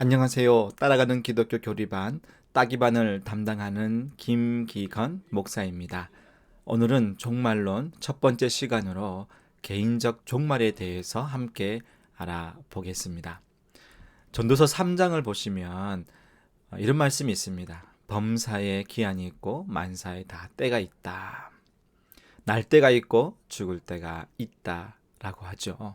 안녕하세요. 따라가는 기독교 교리반 따기반을 담당하는 김기건 목사입니다. 오늘은 종말론 첫 번째 시간으로 개인적 종말에 대해서 함께 알아보겠습니다. 전도서 3장을 보시면 이런 말씀이 있습니다. 범사에 기한이 있고 만사에 다 때가 있다. 날 때가 있고 죽을 때가 있다 라고 하죠.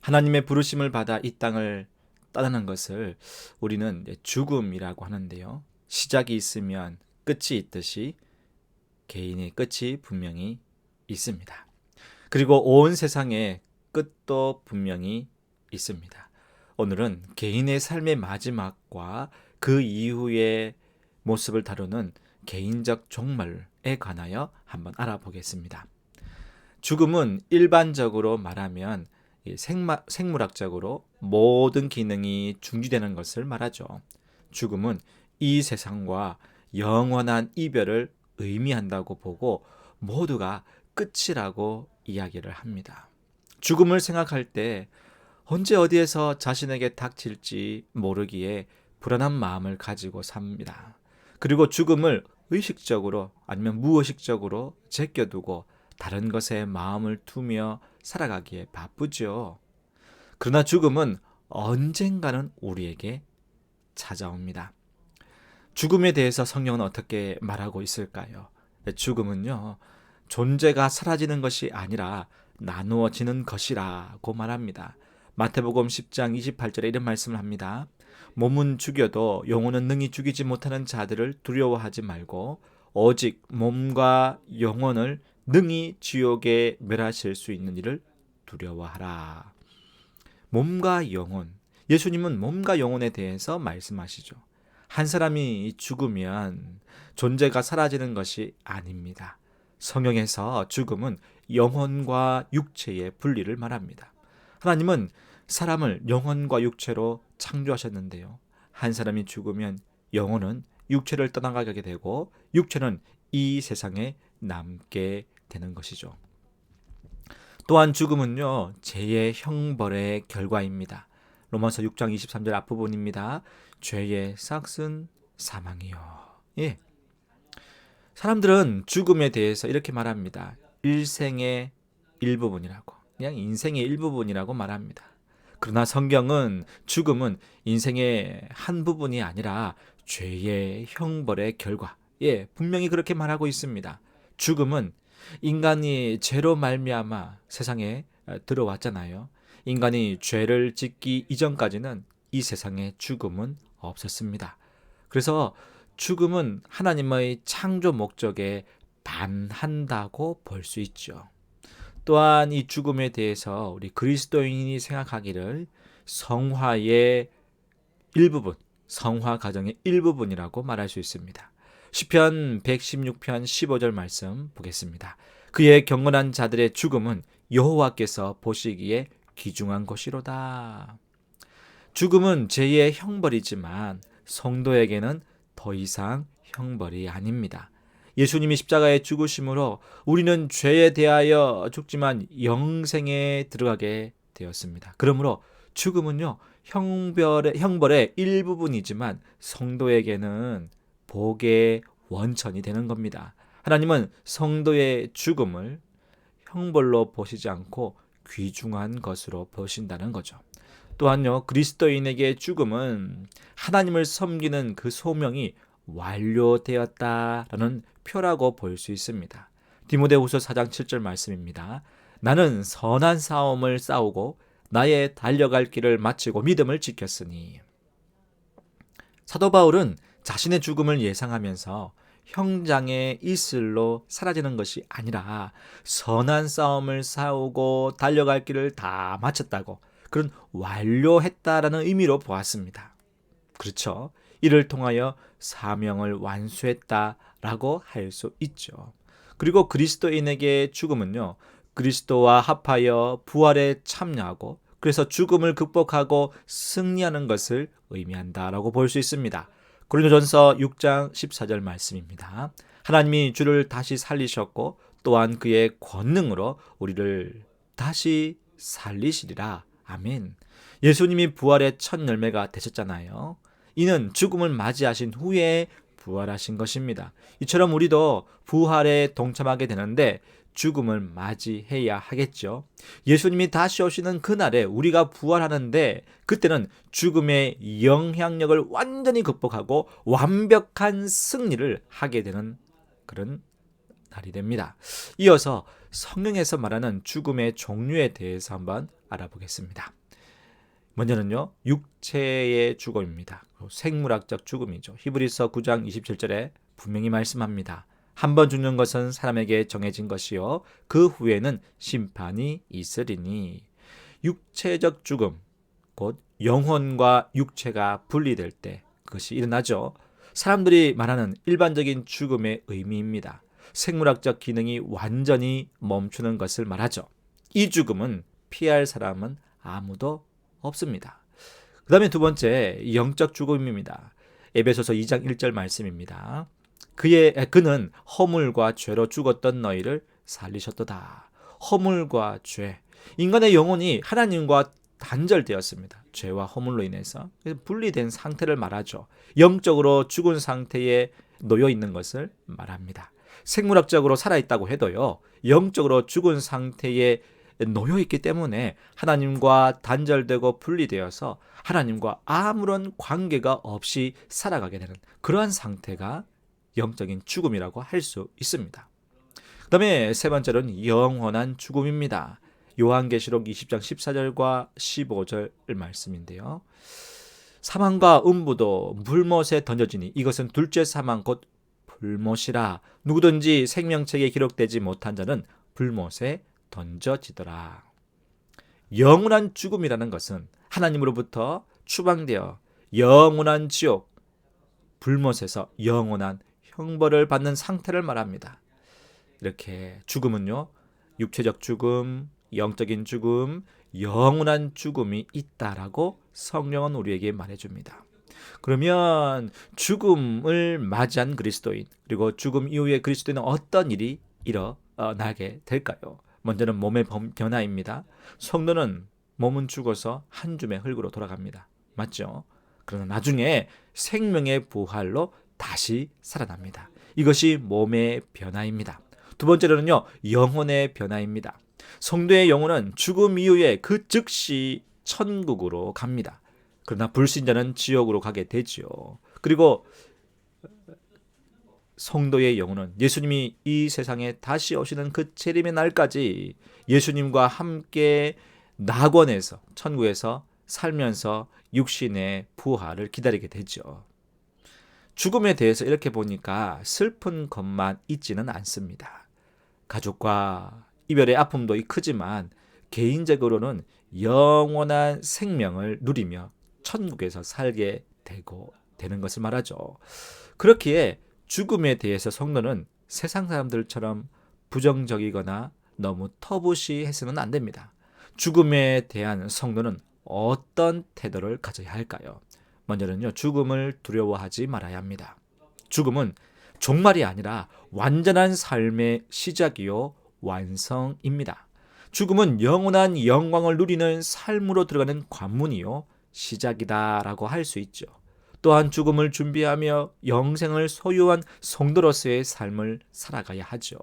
하나님의 부르심을 받아 이 땅을 떠나는 것을 우리는 죽음이라고 하는데요. 시작이 있으면 끝이 있듯이 개인의 끝이 분명히 있습니다. 그리고 온 세상에 끝도 분명히 있습니다. 오늘은 개인의 삶의 마지막과 그 이후의 모습을 다루는 개인적 종말에 관하여 한번 알아보겠습니다. 죽음은 일반적으로 말하면 생물학적으로 모든 기능이 중지되는 것을 말하죠. 죽음은 이 세상과 영원한 이별을 의미한다고 보고 모두가 끝이라고 이야기를 합니다. 죽음을 생각할 때 언제 어디에서 자신에게 닥칠지 모르기에 불안한 마음을 가지고 삽니다. 그리고 죽음을 의식적으로 아니면 무의식적으로 제껴두고 다른 것에 마음을 두며 살아가기에 바쁘죠. 그러나 죽음은 언젠가는 우리에게 찾아옵니다. 죽음에 대해서 성경은 어떻게 말하고 있을까요? 죽음은요, 존재가 사라지는 것이 아니라 나누어지는 것이라고 말합니다. 마태복음 10장 28절에 이런 말씀을 합니다. 몸은 죽여도 영혼은 능히 죽이지 못하는 자들을 두려워하지 말고 오직 몸과 영혼을 능히 지옥에 멸하실 수 있는 이를 두려워하라. 몸과 영혼, 예수님은 몸과 영혼에 대해서 말씀하시죠. 한 사람이 죽으면 존재가 사라지는 것이 아닙니다. 성경에서 죽음은 영혼과 육체의 분리를 말합니다. 하나님은 사람을 영혼과 육체로 창조하셨는데요. 한 사람이 죽으면 영혼은 육체를 떠나가게 되고 육체는 이 세상에 남게 되는 것이죠. 또한 죽음은요, 죄의 형벌의 결과입니다. 로마서 6장 23절 앞부분입니다. 죄의 삭은 사망이요. 예. 사람들은 죽음에 대해서 이렇게 말합니다. 일생의 일부분이라고. 그냥 인생의 일부분이라고 말합니다. 그러나 성경은 죽음은 인생의 한 부분이 아니라 죄의 형벌의 결과. 예, 분명히 그렇게 말하고 있습니다. 죽음은 인간이 죄로 말미암아 세상에 들어왔잖아요. 인간이 죄를 짓기 이전까지는 이 세상에 죽음은 없었습니다. 그래서 죽음은 하나님의 창조 목적에 반한다고 볼 수 있죠. 또한 이 죽음에 대해서 우리 그리스도인이 생각하기를 성화의 일부분, 성화 과정의 일부분이라고 말할 수 있습니다. 시편 116편 15절 말씀 보겠습니다. 그의 경건한 자들의 죽음은 여호와께서 보시기에 귀중한 것이로다. 죽음은 죄의 형벌이지만 성도에게는 더 이상 형벌이 아닙니다. 예수님이 십자가에 죽으심으로 우리는 죄에 대하여 죽지만 영생에 들어가게 되었습니다. 그러므로 죽음은요, 형벌의 일부분이지만 성도에게는 복의 원천이 되는 겁니다. 하나님은 성도의 죽음을 형벌로 보시지 않고 귀중한 것으로 보신다는 거죠. 또한요, 그리스도인에게 죽음은 하나님을 섬기는 그 소명이 완료되었다라는 표라고 볼 수 있습니다. 디모데후서 4장 7절 말씀입니다. 나는 선한 싸움을 싸우고 나의 달려갈 길을 마치고 믿음을 지켰으니. 사도 바울은 자신의 죽음을 예상하면서 형장의 이슬로 사라지는 것이 아니라 선한 싸움을 싸우고 달려갈 길을 다 마쳤다고, 그런 완료했다라는 의미로 보았습니다. 그렇죠. 이를 통하여 사명을 완수했다라고 할 수 있죠. 그리고 그리스도인에게 죽음은요, 그리스도와 합하여 부활에 참여하고 그래서 죽음을 극복하고 승리하는 것을 의미한다라고 볼 수 있습니다. 고린도전서 6장 14절 말씀입니다. 하나님이 주를 다시 살리셨고 또한 그의 권능으로 우리를 다시 살리시리라. 아멘. 예수님이 부활의 첫 열매가 되셨잖아요. 이는 죽음을 맞이하신 후에 부활하신 것입니다. 이처럼 우리도 부활에 동참하게 되는데 죽음을 맞이해야 하겠죠. 예수님이 다시 오시는 그날에 우리가 부활하는데 그때는 죽음의 영향력을 완전히 극복하고 완벽한 승리를 하게 되는 그런 날이 됩니다. 이어서 성경에서 말하는 죽음의 종류에 대해서 한번 알아보겠습니다. 먼저는요, 육체의 죽음입니다. 생물학적 죽음이죠. 히브리서 9장 27절에 분명히 말씀합니다. 한 번 죽는 것은 사람에게 정해진 것이요 그 후에는 심판이 있으리니. 육체적 죽음, 곧 영혼과 육체가 분리될 때 그것이 일어나죠. 사람들이 말하는 일반적인 죽음의 의미입니다. 생물학적 기능이 완전히 멈추는 것을 말하죠. 이 죽음은 피할 사람은 아무도 없습니다. 그 다음에 두 번째, 영적 죽음입니다. 에베소서 2장 1절 말씀입니다. 그는 허물과 죄로 죽었던 너희를 살리셨도다. 허물과 죄. 인간의 영혼이 하나님과 단절되었습니다. 죄와 허물로 인해서 분리된 상태를 말하죠. 영적으로 죽은 상태에 놓여 있는 것을 말합니다. 생물학적으로 살아있다고 해도요, 영적으로 죽은 상태에 놓여 있기 때문에 하나님과 단절되고 분리되어서 하나님과 아무런 관계가 없이 살아가게 되는 그러한 상태가 영적인 죽음이라고 할 수 있습니다. 그 다음에 세 번째로는 영원한 죽음입니다. 요한계시록 20장 14절과 15절 말씀인데요. 사망과 음부도 불못에 던져지니 이것은 둘째 사망 곧 불못이라. 누구든지 생명책에 기록되지 못한 자는 불못에 던져지더라. 영원한 죽음이라는 것은 하나님으로부터 추방되어 영원한 지옥, 불못에서 영원한 형벌을 받는 상태를 말합니다. 이렇게 죽음은요, 육체적 죽음, 영적인 죽음, 영원한 죽음이 있다라고 성경은 우리에게 말해줍니다. 그러면 죽음을 맞이한 그리스도인, 그리고 죽음 이후에 그리스도인은 어떤 일이 일어나게 될까요? 먼저는 몸의 변화입니다. 성도는 몸은 죽어서 한 줌의 흙으로 돌아갑니다. 맞죠? 그러나 나중에 생명의 부활로 다시 살아납니다. 이것이 몸의 변화입니다. 두 번째로는요, 영혼의 변화입니다. 성도의 영혼은 죽음 이후에 그 즉시 천국으로 갑니다. 그러나 불신자는 지옥으로 가게 되지요. 그리고 성도의 영혼은 예수님이 이 세상에 다시 오시는 그 재림의 날까지 예수님과 함께 낙원에서, 천국에서 살면서 육신의 부활을 기다리게 되죠. 죽음에 대해서 이렇게 보니까 슬픈 것만 있지는 않습니다. 가족과 이별의 아픔도 크지만 개인적으로는 영원한 생명을 누리며 천국에서 살게 되는 것을 말하죠. 그렇기에 죽음에 대해서 성도는 세상 사람들처럼 부정적이거나 너무 터부시해서는 안 됩니다. 죽음에 대한 성도는 어떤 태도를 가져야 할까요? 먼저는요, 죽음을 두려워하지 말아야 합니다. 죽음은 종말이 아니라 완전한 삶의 시작이요 완성입니다. 죽음은 영원한 영광을 누리는 삶으로 들어가는 관문이요 시작이다라고 할 수 있죠. 또한 죽음을 준비하며 영생을 소유한 성도로서의 삶을 살아가야 하죠.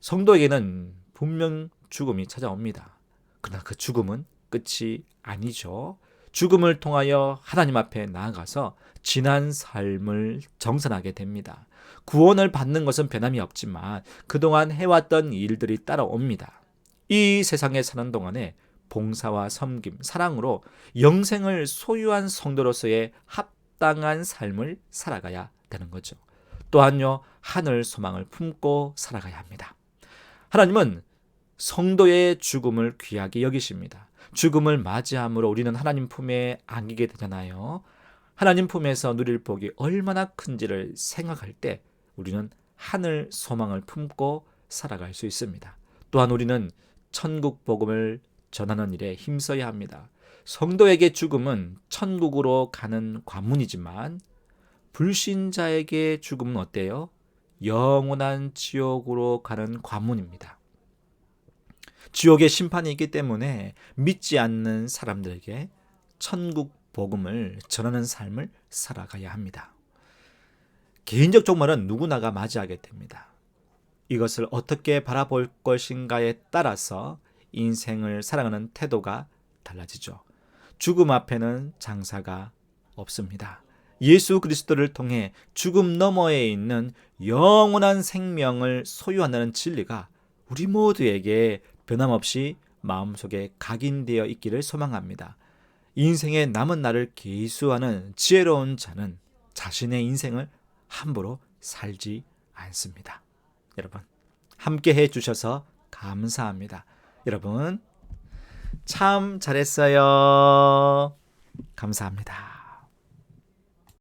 성도에게는 분명 죽음이 찾아옵니다. 그러나 그 죽음은 끝이 아니죠. 죽음을 통하여 하나님 앞에 나아가서 지난 삶을 정산하게 됩니다. 구원을 받는 것은 변함이 없지만 그동안 해왔던 일들이 따라옵니다. 이 세상에 사는 동안에 봉사와 섬김, 사랑으로 영생을 소유한 성도로서의 합당한 삶을 살아가야 되는 거죠. 또한요, 하늘 소망을 품고 살아가야 합니다. 하나님은 성도의 죽음을 귀하게 여기십니다. 죽음을 맞이함으로 우리는 하나님 품에 안기게 되잖아요. 하나님 품에서 누릴 복이 얼마나 큰지를 생각할 때 우리는 하늘 소망을 품고 살아갈 수 있습니다. 또한 우리는 천국 복음을 전하는 일에 힘써야 합니다. 성도에게 죽음은 천국으로 가는 관문이지만 불신자에게 죽음은 어때요? 영원한 지옥으로 가는 관문입니다. 지옥의 심판이 있기 때문에 믿지 않는 사람들에게 천국 복음을 전하는 삶을 살아가야 합니다. 개인적 종말은 누구나가 맞이하게 됩니다. 이것을 어떻게 바라볼 것인가에 따라서 인생을 살아가는 태도가 달라지죠. 죽음 앞에는 장사가 없습니다. 예수 그리스도를 통해 죽음 너머에 있는 영원한 생명을 소유한다는 진리가 우리 모두에게 변함없이 마음속에 각인되어 있기를 소망합니다. 인생의 남은 날을 계수하는 지혜로운 자는 자신의 인생을 함부로 살지 않습니다. 여러분, 함께 해주셔서 감사합니다. 여러분, 참 잘했어요. 감사합니다.